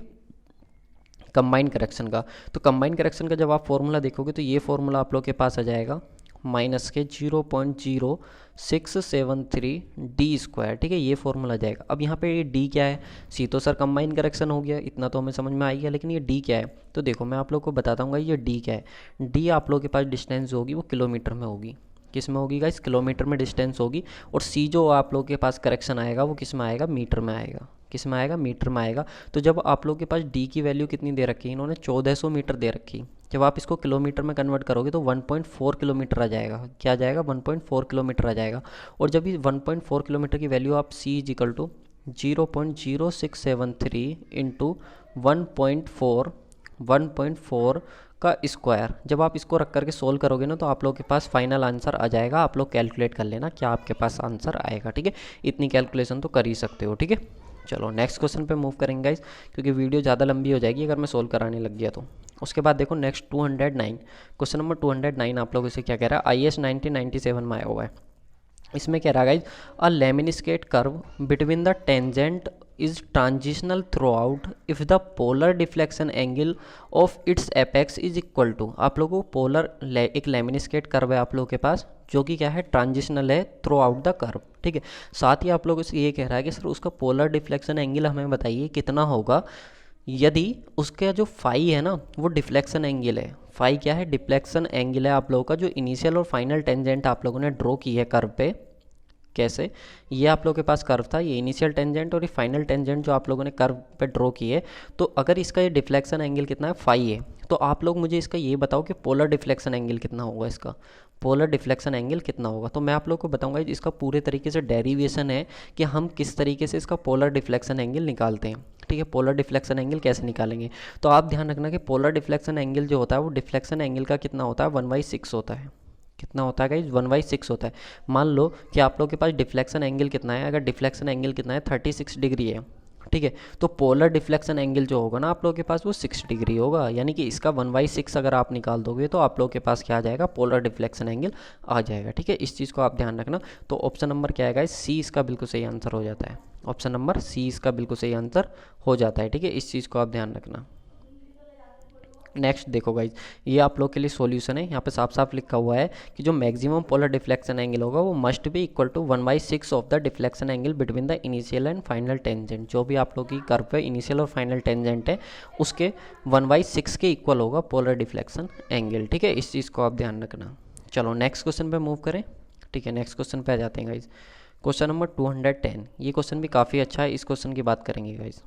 कंबाइंड करेक्शन का। तो कंबाइंड करेक्शन का जब आप फॉर्मूला देखोगे तो ये फॉर्मूला आप लोगों के पास आ जाएगा माइनस के 0.0673 डी स्क्वायर, ठीक है, ये फॉर्मूला आ जाएगा। अब यहाँ पे ये डी क्या है, सी तो सर कंबाइंड करेक्शन हो गया, इतना तो हमें समझ में आ गया, लेकिन ये डी क्या है, तो देखो मैं आप लोग को बताता हूँ ये डी क्या है। डी आप लोगों के पास डिस्टेंस होगी वो किलोमीटर में होगी। किस में होगी गाइस, किलोमीटर में डिस्टेंस होगी। और सी जो आप लोगों के पास करेक्शन आएगा वो किस में आएगा, मीटर में आएगा। किस में आएगा, मीटर में आएगा। तो जब आप लोगों के पास डी की वैल्यू कितनी दे रखी है, इन्होंने 1400 मीटर दे रखी। जब आप इसको किलोमीटर में कन्वर्ट करोगे तो 1.4 किलोमीटर आ जाएगा। क्या आ जाएगा, 1.4 किलोमीटर आ जाएगा। और जब इस 1.4 किलोमीटर की वैल्यू आप सी इज इक्वल टू 0.0673 इंटू 1.4 का स्क्वायर, जब आप इसको रख करके सोल्व करोगे ना तो आप लोगों के पास फाइनल आंसर आ जाएगा। आप लोग कैलकुलेट कर लेना क्या आपके पास आंसर आएगा, ठीक है। इतनी कैलकुलेशन तो कर ही सकते हो, ठीक है। चलो नेक्स्ट क्वेश्चन पे मूव करेंगे गाइस, क्योंकि वीडियो ज़्यादा लंबी हो जाएगी अगर मैं सोल्व कराने लग गया तो। उसके बाद देखो नेक्स्ट 209, क्वेश्चन नंबर 209 आप लोगों से क्या कह रहा है, IAS 1997 में आया हुआ है। इसमें कह रहा है guys, a lemniscate curve between the tangent is transitional throughout if the polar deflection angle of its apex is equal to. आप लोगों को पोलर एक लेमिनिस्केट कर्व है आप लोगों के पास, जो कि क्या है, ट्रांजिशनल है थ्रू आउट द कर्व, ठीक है। साथ ही आप लोगों से ये कह रहा है कि सर उसका पोलर डिफ्लेक्शन एंगल हमें बताइए कितना होगा यदि उसका जो फाई है ना वो डिफ्लेक्शन एंगल है। फाई क्या है, डिफ्लेक्शन एंगल है आप लोगों का, जो इनिशियल और फाइनल टेंजेंट आप लोगों ने ड्रॉ की है कर्व पे। कैसे, ये आप लोगों के पास कर्व था, ये इनिशियल टेंजेंट और ये फाइनल टेंजेंट जो आप लोगों ने कर्व पे ड्रॉ की है। तो अगर इसका ये डिफ्लेक्शन एंगल कितना है, फाई है, तो आप लोग मुझे इसका ये बताओ कि पोलर डिफ्लेक्शन एंगल कितना होगा, इसका पोलर डिफ्लेक्शन एंगल कितना होगा। तो मैं आप लोग को बताऊंगा इसका पूरे तरीके से डेरिवेशन है कि हम किस तरीके से इसका पोलर डिफ्लेक्शन एंगल निकालते हैं, ठीक है। पोलर डिफ्लेक्शन एंगल कैसे निकालेंगे, तो आप ध्यान रखना कि पोलर डिफ्लेक्शन एंगल जो होता है वो डिफ्लेक्शन एंगल का कितना होता है, 1/6 होता है। कितना होता है गाइस, 1/6 होता है। मान लो कि आप लोग के पास डिफ्लेक्शन एंगल कितना है, अगर डिफ्लेक्शन एंगल कितना है 36 डिग्री है, ठीक है, तो पोलर डिफ्लेक्शन एंगल जो होगा ना आप लोगों के पास वो 6 डिग्री होगा। यानी कि इसका 1/6 अगर आप निकाल दोगे तो आप लोगों के पास क्या आ जाएगा, पोलर डिफ्लेक्शन एंगल आ जाएगा, ठीक है। इस चीज़ को आप ध्यान रखना। तो ऑप्शन नंबर क्या है गाइस, सी इसका बिल्कुल सही आंसर हो जाता है। ऑप्शन नंबर सी इसका बिल्कुल सही आंसर हो जाता है, ठीक है। इस चीज़ को आप ध्यान रखना। नेक्स्ट देखो गाइज, ये आप लोग के लिए सॉल्यूशन है। यहाँ पे साफ साफ लिखा हुआ है कि जो मैक्सिमम पोलर डिफ्लेक्शन एंगल होगा वो must be equal to 1/6 of the deflection angle between the initial and final tangent. जो भी आप लोग की कर्व पे इनिशियल और फाइनल टेंजेंट है उसके 1/6 के इक्वल होगा पोलर डिफ्लेक्शन एंगल, ठीक है। इस चीज़ को आप ध्यान रखना। चलो नेक्स्ट क्वेश्चन पे मूव करें, ठीक है। नेक्स्ट क्वेश्चन पे आ जाते हैं गाइज। क्वेश्चन नंबर 210, ये क्वेश्चन भी काफ़ी अच्छा है, इस क्वेश्चन की बात करेंगे गाइज।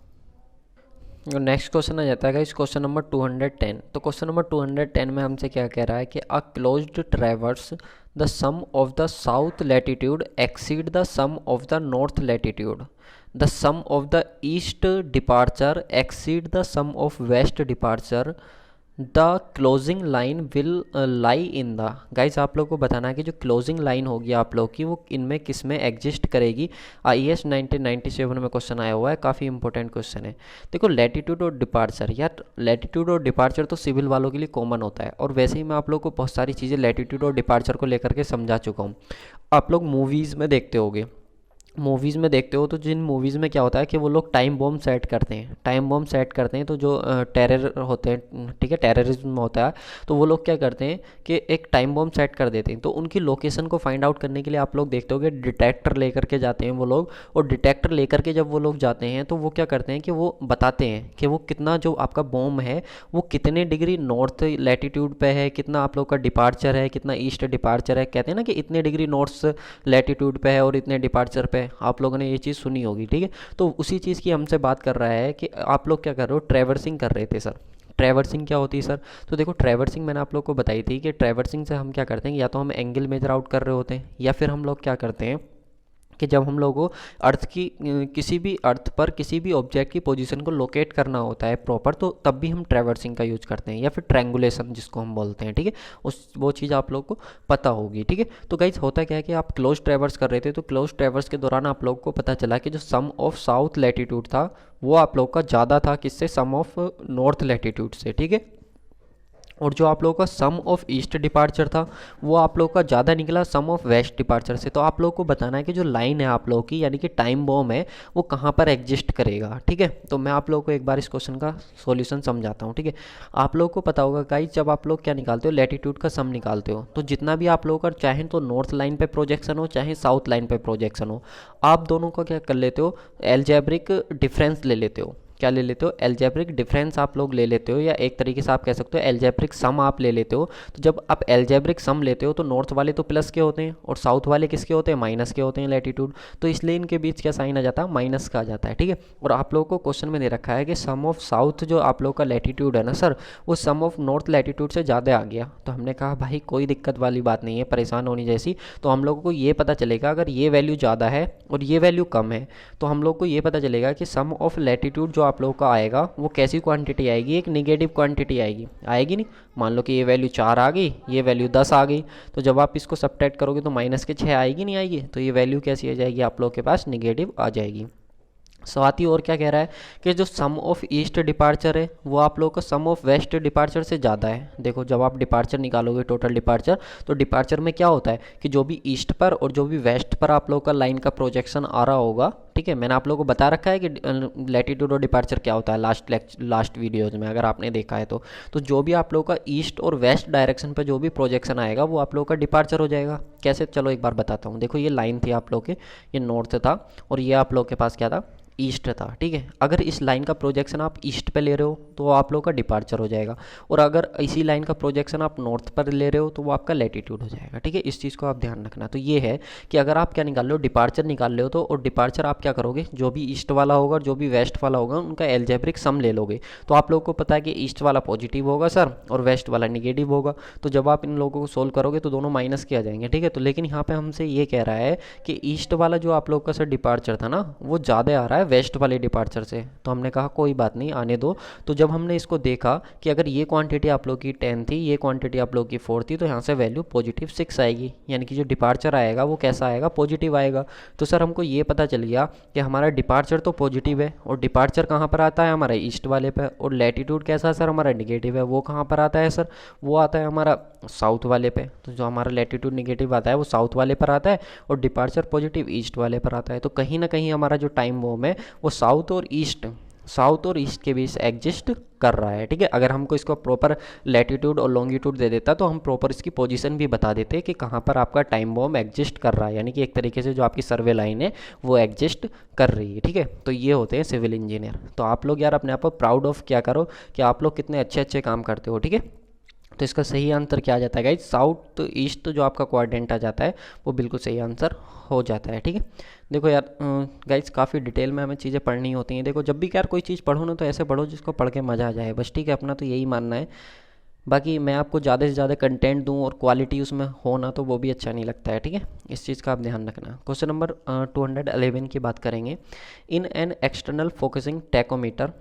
नेक्स्ट क्वेश्चन आ जाता है गाइस, क्वेश्चन नंबर 210। तो क्वेश्चन नंबर 210 में हमसे क्या कह रहा है कि a closed traverse the sum of the south latitude exceed the sum of the north latitude, the sum of the east departure exceed the sum of west departure, the closing line will lie in the. Guys आप लोग को बताना है कि जो closing line होगी आप लोग की वो इनमें किस में एग्जिस्ट करेगी। IAS 1997 में क्वेश्चन आया हुआ है, काफ़ी इंपॉर्टेंट क्वेश्चन है। देखो लैटिट्यूड और डिपार्चर, यार लैटिट्यूड और डिपार्चर तो सिविल वालों के लिए कॉमन होता है, और वैसे ही मैं आप लोग को बहुत सारी चीज़ें लैटिट्यूड और डिपार्चर को लेकर के समझा चुका हूँ। आप लोग मूवीज़ में देखते होगे, मूवीज़ में देखते हो तो जिन मूवीज़ में क्या होता है कि वो लोग टाइम बॉम्ब सेट करते हैं, टाइम बॉम्ब सेट करते हैं तो जो टेरर होते हैं, ठीक है, टेररिज्म होता है, तो वो लोग क्या करते हैं कि एक टाइम बॉम्ब सेट कर देते हैं। तो उनकी लोकेशन को फाइंड आउट करने के लिए आप लोग देखते हो कि डिटेक्टर लेकर के जाते हैं वो लोग, और डिटेक्टर लेकर के जब वो लोग जाते हैं तो वो क्या करते हैं कि वो बताते हैं कि वो कितना जो आपका बॉम्ब है वो कितने डिग्री नॉर्थ लैटिट्यूड पे है, कितना आप लोग का डिपार्चर है, कितना ईस्ट डिपार्चर है। कहते हैं ना कि इतने डिग्री नॉर्थ लैटिट्यूड पे है और इतने डिपार्चर पे, आप लोगों ने ये चीज़ सुनी होगी, ठीक है। तो उसी चीज़ की हमसे बात कर रहा है कि आप लोग क्या कर रहे हो, ट्रैवर्सिंग कर रहे थे सर, ट्रैवर्सिंग क्या होती है सर? तो देखो ट्रैवर्सिंग मैंने आप लोग को बताई थी कि ट्रैवर्सिंग से हम क्या करते हैं, या तो हम एंगल मेजर आउट कर रहे होते हैं, या फिर हम लोग क्या करते हैं कि जब हम लोगों को अर्थ की किसी भी अर्थ पर किसी भी ऑब्जेक्ट की पोजीशन को लोकेट करना होता है प्रॉपर, तो तब भी हम ट्रैवर्सिंग का यूज़ करते हैं, या फिर ट्रैंगुलेशन जिसको हम बोलते हैं, ठीक है। उस वो चीज़ आप लोग को पता होगी, ठीक है। तो गाइज होता क्या है कि आप क्लोज ट्रैवर्स कर रहे थे, तो क्लोज ट्रैवर्स के दौरान आप लोग को पता चला कि जो सम ऑफ साउथ लैटिट्यूड था वो आप लोग का ज़्यादा था किससे, सम ऑफ नॉर्थ लैटिट्यूड से, ठीक है। और जो आप लोगों का सम ऑफ ईस्ट डिपार्चर था वो आप लोगों का ज़्यादा निकला सम ऑफ वेस्ट डिपार्चर से। तो आप लोगों को बताना है कि जो लाइन है आप लोगों की, यानी कि टाइम बॉम्ब है, वो कहाँ पर एग्जिस्ट करेगा, ठीक है। तो मैं आप लोगों को एक बार इस क्वेश्चन का सॉल्यूशन समझाता हूँ, ठीक है। आप लोगों को पता होगा गाइस, जब आप लोग क्या निकालते हो, लैटिट्यूड का सम निकालते हो, तो जितना भी आप लोगों का चाहे तो नॉर्थ लाइन पे प्रोजेक्शन हो चाहे साउथ लाइन पे प्रोजेक्शन हो, आप दोनों का क्या कर लेते हो, एल्जेब्रिक डिफरेंस ले लेते हो। क्या ले लेते हो, एल्जेब्रिक डिफरेंस आप लोग ले लेते हो, या एक तरीके से आप कह सकते हो एल्जेब्रिक सम आप ले लेते हो। तो जब आप एल्जेब्रिक सम लेते हो तो नॉर्थ वाले तो प्लस के होते हैं और साउथ वाले किसके होते हैं, माइनस के होते हैं लैटिट्यूड। तो इसलिए इनके बीच क्या साइन आ जाता है, माइनस का आ जाता है, ठीक है। और आप लोगों को क्वेश्चन में दे रखा है कि सम ऑफ साउथ जो आप लोग का लैटिट्यूड है ना सर, वो सम ऑफ नॉर्थ लैटिट्यूड से ज़्यादा आ गया। तो हमने कहा भाई कोई दिक्कत वाली बात नहीं है, परेशान होने जैसी। तो हम लोगों को ये पता चलेगा अगर ये वैल्यू ज़्यादा है और ये वैल्यू कम है, तो हम लोग को ये पता चलेगा कि सम ऑफ लैटिट्यूड जो आप लोगों का आएगा वो कैसी क्वांटिटी आएगी, एक निगेटिव क्वांटिटी आएगी, आएगी नहीं। मान लो कि ये वैल्यू 4 आ गई, ये वैल्यू 10 आ गई, तो जब आप इसको सब्ट्रैक्ट करोगे तो माइनस के 6 आएगी नहीं आएगी, तो ये वैल्यू कैसी आ जाएगी, आप लोग के पास निगेटिव आ जाएगी। साथ ही और क्या कह रहा है कि जो सम ऑफ ईस्ट डिपार्चर है वो आप लोगों का सम ऑफ वेस्ट डिपार्चर से ज़्यादा है। देखो जब आप डिपार्चर निकालोगे टोटल डिपार्चर, तो डिपार्चर में क्या होता है कि जो भी ईस्ट पर और जो भी वेस्ट पर आप लोगों का लाइन का प्रोजेक्शन आ रहा होगा, ठीक है। मैंने आप लोगों को बता रखा है कि लैटिट्यूड और डिपार्चर क्या होता है लास्ट वीडियोज़ में, अगर आपने देखा है तो जो भी आप लोगों का ईस्ट और वेस्ट डायरेक्शन पर जो भी प्रोजेक्शन आएगा वो आप लोगों का डिपार्चर हो जाएगा। कैसे, चलो एक बार बताता हूँ। देखो ये लाइन थी आप लोग के, ये नॉर्थ था और ये आप लोग के पास क्या था, ईस्ट था, ठीक है। अगर इस लाइन का प्रोजेक्शन आप ईस्ट पे ले रहे हो तो वो आप लोग का डिपार्चर हो जाएगा, और अगर इसी लाइन का प्रोजेक्शन आप नॉर्थ पर ले रहे हो तो वो आपका लैटिट्यूड हो जाएगा, ठीक है। इस चीज़ को आप ध्यान रखना। तो ये है कि अगर आप क्या निकाल रहे हो, डिपार्चर निकाल रहे हो, तो और डिपार्चर आप क्या करोगे, जो भी ईस्ट वाला होगा और जो भी वेस्ट वाला होगा उनका एल्जेब्रिक सम ले लोगे। तो आप लोग को पता है कि ईस्ट वाला पॉजिटिव होगा सर और वेस्ट वाला निगेटिव होगा, तो जब आप इन लोगों को सोल्व करोगे तो दोनों माइनस के आ जाएंगे, ठीक है। तो लेकिन यहाँ पे हमसे ये कह रहा है कि ईस्ट वाला जो आप लोग का सर डिपार्चर था ना, वो ज़्यादा आ रहा है वेस्ट वाले डिपार्चर से। तो हमने कहा कोई बात नहीं, आने दो। तो जब हमने इसको देखा कि अगर ये क्वांटिटी आप लोग की 10 थी, ये क्वांटिटी आप लोग की 4 थी, तो यहाँ से वैल्यू पॉजिटिव 6 आएगी, यानी कि जो डिपार्चर आएगा वो कैसा आएगा, पॉजिटिव आएगा। तो सर हमको ये पता चल गया कि हमारा डिपार्चर तो पॉजिटिव है, और डिपार्चर कहाँ पर आता है, हमारा ईस्ट वाले पे। और लैटिट्यूड कैसा सर, हमारा निगेटिव है, वो कहाँ पर आता है सर, वो आता है हमारा साउथ वाले पे। तो जो हमारा लैटिट्यूड निगेटिव आता है वो साउथ वाले पर आता है, और डिपार्चर पॉजिटिव ईस्ट वाले पर आता है। तो कहीं ना कहीं हमारा जो टाइम बॉम्ब है वो साउथ और ईस्ट के बीच एग्जिस्ट कर रहा है, ठीक है। अगर हमको इसको प्रॉपर लैटिट्यूड और लॉन्गिट्यूड दे देता तो हम प्रॉपर इसकी पोजीशन भी बता देते कि कहाँ पर आपका टाइम बॉम्ब एग्जिस्ट कर रहा है, यानी कि एक तरीके से जो आपकी सर्वे लाइन है वो एग्जिस्ट कर रही है, ठीक है। तो ये होते हैं सिविल इंजीनियर। तो आप लोग यार अपने आप को प्राउड ऑफ क्या करो कि आप लोग कितने अच्छे अच्छे काम करते हो, ठीक है। तो इसका सही आंसर क्या आ जाता है गाइज, साउथ ईस्ट जो आपका क्वाड्रेंट आ जाता है वो बिल्कुल सही आंसर हो जाता है, ठीक है। देखो यार गाइज काफ़ी डिटेल में हमें चीज़ें पढ़नी होती हैं। देखो जब भी यार कोई चीज़ पढ़ो ना तो ऐसे पढ़ो जिसको पढ़ के मज़ा आ जाए बस, ठीक है। अपना तो यही मानना है। बाकी मैं आपको ज़्यादा से ज़्यादा कंटेंट दूं और क्वालिटी उसमें हो ना तो वो भी अच्छा नहीं लगता है, ठीक है। इस चीज़ का आप ध्यान रखना। क्वेश्चन नंबर 211 की बात करेंगे। In an external focusing tachometer,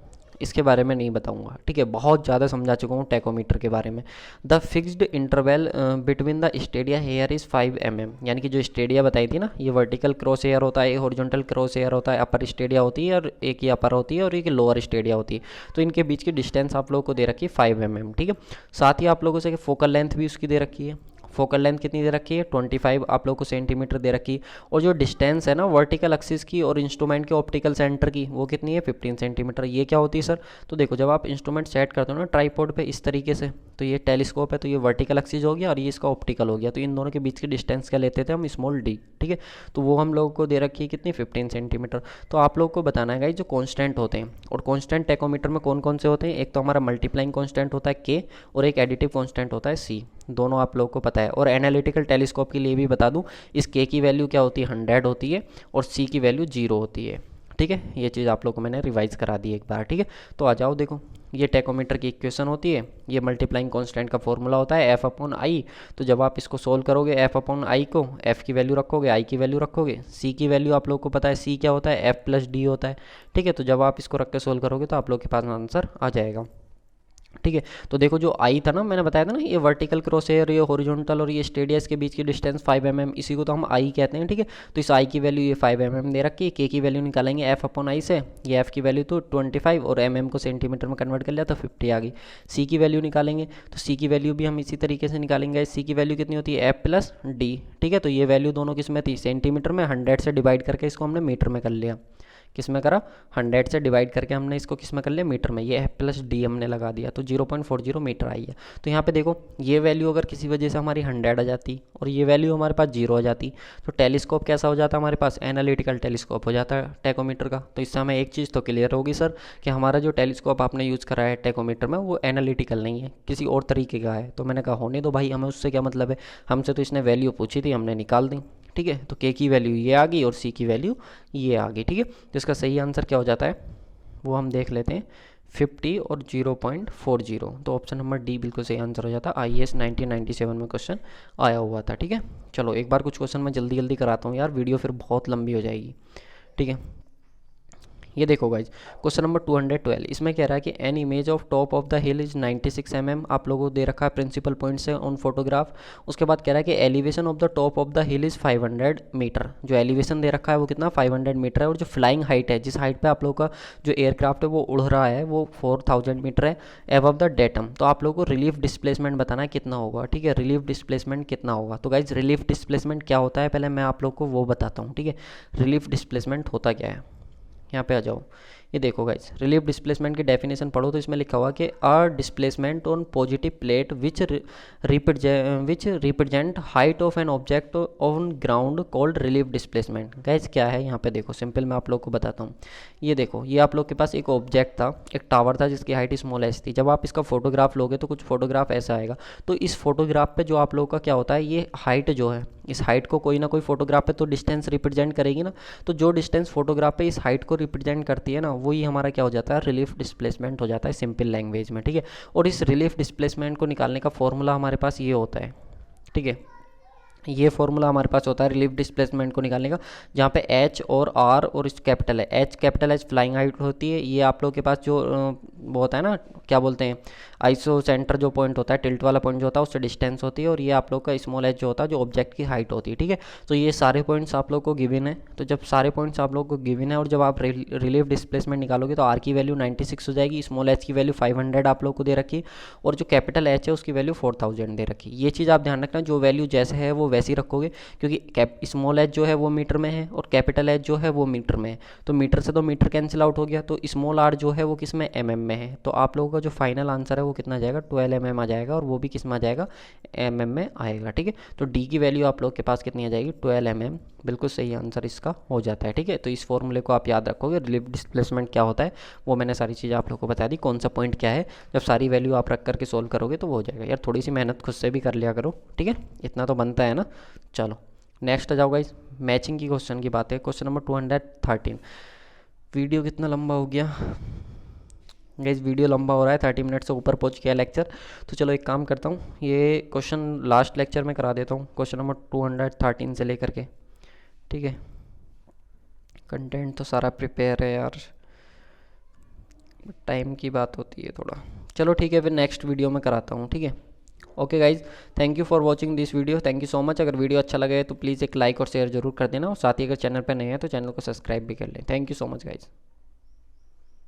इसके बारे में नहीं बताऊंगा, ठीक है। बहुत ज़्यादा समझा चुका हूँ टैकोमीटर के बारे में। The fixed interval between the Stadia here is 5 mm, यानी कि जो स्टेडिया बताई थी ना, ये वर्टिकल क्रॉस हेयर होता है, हॉरिजॉन्टल क्रॉस हेयर होता है, अपर स्टेडिया होती है और एक ही अपर होती है और एक लोअर स्टेडिया होती है। तो इनके बीच की डिस्टेंस आप लोगों को दे रखी है 5 mm, ठीक है। साथ ही आप लोगों से फोकल लेंथ भी उसकी दे रखी है। फोकल लेंथ कितनी दे रखी है, 25 आप लोग को सेंटीमीटर दे रखी है। और जो डिस्टेंस है ना वर्टिकल एक्सिस की और इंस्ट्रूमेंट के ऑप्टिकल सेंटर की, वो कितनी है, 15 सेंटीमीटर। ये क्या होती है सर, तो देखो जब आप इंस्ट्रूमेंट सेट करते हो ना ट्राइपॉड पे इस तरीके से, तो ये टेलीस्कोप है, तो ये वर्टिकल एक्सिस हो गया और ये इसका ऑप्टिकल हो गया। तो इन दोनों के बीच की डिस्टेंस क्या लेते थे हम, स्मॉल डी, ठीक है। तो वो हम लोगों को दे रखी है कितनी, 15 सेंटीमीटर। तो आप लोग को बताना है जो कॉन्स्टेंट होते हैं, और कॉन्स्टेंट टैकोमीटर में कौन कौन से होते हैं, एक तो हमारा मल्टीप्लाइंग कॉन्स्टेंट होता है के, और एक एडिटिव कॉन्स्टेंट होता है सी। दोनों आप लोगों को पता है। और एनालिटिकल टेलीस्कोप के लिए भी बता दूं, इस के की वैल्यू क्या होती है, 100 होती है, और सी की वैल्यू 0 होती है, ठीक है। ये चीज़ आप लोग को मैंने रिवाइज करा दी एक बार, ठीक है। तो आ जाओ देखो ये टेकोमीटर की इक्वेशन होती है, ये मल्टीप्लाइंग कांस्टेंट का फॉर्मूला होता है एफ अपॉन आई। तो जब आप इसको सोल्व करोगे एफ अपॉन आई को, एफ की वैल्यू रखोगे, आई की वैल्यू रखोगे, सी की वैल्यू आप लोग को पता है सी क्या होता है, एफ प्लस डी होता है। ठीक है, तो जब आप इसको रख के सोल्व करोगे तो आप लोग के पास आंसर आ जाएगा। ठीक है, तो देखो जो आई था ना, मैंने बताया था ना, ये वर्टिकल क्रॉस है और ये हॉरिजॉन्टल और ये स्टेडियस के बीच की डिस्टेंस 5 mm, इसी को तो हम आई कहते हैं। ठीक है, तो इस आई की वैल्यू ये 5 mm दे रखी है। के की वैल्यू निकालेंगे एफ अपॉन आई से, ये एफ की वैल्यू तो 25 और mm को सेंटीमीटर में कन्वर्ट कर लिया तो 50 आ गई। सी की वैल्यू निकालेंगे तो सी की वैल्यू भी हम इसी तरीके से निकालेंगे। सी की वैल्यू कितनी होती है, एफ प्लस डी। ठीक है, तो ये वैल्यू दोनों किस में थी, सेंटीमीटर में, 100 से डिवाइड करके इसको हमने मीटर में कर लिया। किस में करा, 100 से डिवाइड करके हमने इसको किस में कर लिया, मीटर में। ये एफ प्लस डी हमने लगा दिया तो 0.40 मीटर आई है। तो यहाँ पे देखो ये वैल्यू अगर किसी वजह से हमारी 100 आ जाती और ये वैल्यू हमारे पास 0 आ जाती तो टेलीस्कोप कैसा हो जाता हमारे पास, एनालिटिकल टेलीस्कोप हो जाता है टेकोमीटर का। तो इससे हमें एक चीज़ तो क्लियर होगी सर कि हमारा जो टेलीस्कोप आपने यूज़ करा है टेकोमीटर में वो एनालिटिकल नहीं है, किसी और तरीके का है। तो मैंने कहा होने दो भाई, हमें उससे क्या मतलब है, हमसे तो इसने वैल्यू पूछी थी, हमने निकाल दी। ठीक है, तो के की वैल्यू ये आ गई और सी की वैल्यू ये आ गई। ठीक है, तो इसका सही आंसर क्या हो जाता है वो हम देख लेते हैं, 50 और 0.40। तो ऑप्शन नंबर डी बिल्कुल सही आंसर हो जाता है। IAS 1997 में क्वेश्चन आया हुआ था। ठीक है, चलो एक बार कुछ क्वेश्चन मैं जल्दी जल्दी कराता हूँ यार, वीडियो फिर बहुत लंबी हो जाएगी। ठीक है, ये देखो गाइज, क्वेश्चन नंबर 212, इसमें कह रहा है कि an image of top of the hill is 96 mm, आप लोगों को दे रखा है प्रिंसिपल पॉइंट से ऑन फोटोग्राफ। उसके बाद कह रहा है कि elevation of the top of the hill is 500 metre. जो एलिवेशन दे रखा है वो कितना, 500 मीटर है। और जो फ्लाइंग हाइट है, जिस हाइट पे आप लोगों का जो एयरक्राफ्ट है वो उड़ रहा है, वो 4000 मीटर है एबव द डेटम। तो आप लोगों को रिलीफ डिस्प्लेसमेंट बताना है कितना होगा। ठीक है, रिलीफ डिस्प्लेसमेंट कितना होगा। तो गाइज रिलीफ डिस्प्लेसमेंट क्या होता है पहले मैं आप लोग को वो बताता हूँ। ठीक है, रिलीफ डिस्प्लेसमेंट होता क्या है, यहाँ पे आ जाओ। ये देखो गाइस, रिलीफ डिस्प्लेसमेंट की डेफिनेशन पढ़ो तो इसमें लिखा हुआ कि a displacement on positive plate which represent height of an object on ground called relief displacement. Guys क्या है यहाँ पे देखो, सिंपल मैं आप लोग को बताता हूँ। ये देखो, ये आप लोग के पास एक ऑब्जेक्ट था, एक टावर था जिसकी हाइट स्मॉल एस थी। जब आप इसका फोटोग्राफ लोगे तो कुछ फोटोग्राफ ऐसा आएगा। तो इस फोटोग्राफ पे जो आप लोगों का क्या होता है, ये हाइट जो है, इस हाइट को कोई ना कोई फोटोग्राफ पे तो डिस्टेंस रिप्रेजेंट करेगी ना। तो जो डिस्टेंस फोटोग्राफ पे इस हाइट को रिप्रेजेंट करती है ना, वही हमारा क्या हो जाता है, रिलीफ डिस्प्लेसमेंट हो जाता है सिंपल लैंग्वेज में। ठीक है, और इस रिलीफ डिस्प्लेसमेंट को निकालने का फॉर्मूला हमारे पास ये होता है। ठीक है, ये फॉर्मूला हमारे पास होता है रिलीफ डिस्प्लेसमेंट को निकालने का, जहाँ पे एच और आर और इस कैपिटल है। H capital H flying height होती है। ये आप लोग के पास जो वो होता है ना, क्या बोलते हैं, आइसो सेंटर जो पॉइंट होता है, टिल्ट वाला पॉइंट जो होता है उससे डिस्टेंस होती है। और ये आप लोग का स्मॉल एच जो होता है जो ऑब्जेक्ट की हाइट होती है। ठीक है, तो ये सारे पॉइंट्स आप लोग को गिवन है। तो जब सारे पॉइंट्स आप लोग को गिवन है और जब आप रिलीफ डिस्प्लेसमेंट निकालोगे तो आर की वैल्यू 96 हो जाएगी, स्मॉल एच की वैल्यू 500 आप लोग को दे रखी, और जो कैपिटल एच है उसकी वैल्यू 4000 दे रखी। ये चीज़ आप ध्यान रखना, जो वैल्यू जैसे है वो वैसी रखोगे, क्योंकि स्मॉल एच जो है वो मीटर में है और कैपिटल एच जो है वो मीटर में है। तो मीटर से तो मीटर कैंसिल आउट हो गया, तो स्मॉल आर जो है वो किस में, mm में है। तो आप लोगों का जो फाइनल आंसर है वो कितना आ जाएगा, 12 mm आ जाएगा, और वो भी किस में आ जाएगा, mm में आएगा। ठीक है, तो डी की वैल्यू आप लोग के पास कितनी आ जाएगी, 12 mm। बिल्कुल सही आंसर इसका हो जाता है। ठीक है, तो इस फॉर्मूले को आप याद रखोगे। रिलीफ डिस्प्लेसमेंट क्या होता है वो मैंने सारी चीज़ें आप लोग को बता दी, कौन सा पॉइंट क्या है। जब सारी वैल्यू आप रख करके सोल्व करोगे तो वो हो जाएगा। यार थोड़ी सी मेहनत खुद से भी कर लिया करो। ठीक है, इतना तो बनता है ना। चलो नेक्स्ट आ जाओ गाइस, मैचिंग की क्वेश्चन की बात है। Question number 213। वीडियो कितना लंबा हो गया गाइस, वीडियो लंबा हो रहा है, 30 मिनट से ऊपर पहुंच गया लेक्चर। तो चलो एक काम करता हूँ, ये क्वेश्चन लास्ट लेक्चर में करा देता हूँ, क्वेश्चन नंबर 213 से लेकर के। ठीक है, कंटेंट तो सारा प्रिपेयर है यार, टाइम की बात होती है थोड़ा। चलो ठीक है, फिर नेक्स्ट वीडियो में कराता हूँ। ठीक है, okay guys, thank you for watching this video. Thank you so much. अगर वीडियो अच्छा लगे तो प्लीज़ एक लाइक और शेयर जरूर कर देना, और साथ ही अगर चैनल पर नए हैं तो चैनल को सब्सक्राइब भी कर लें। Thank you so much guys.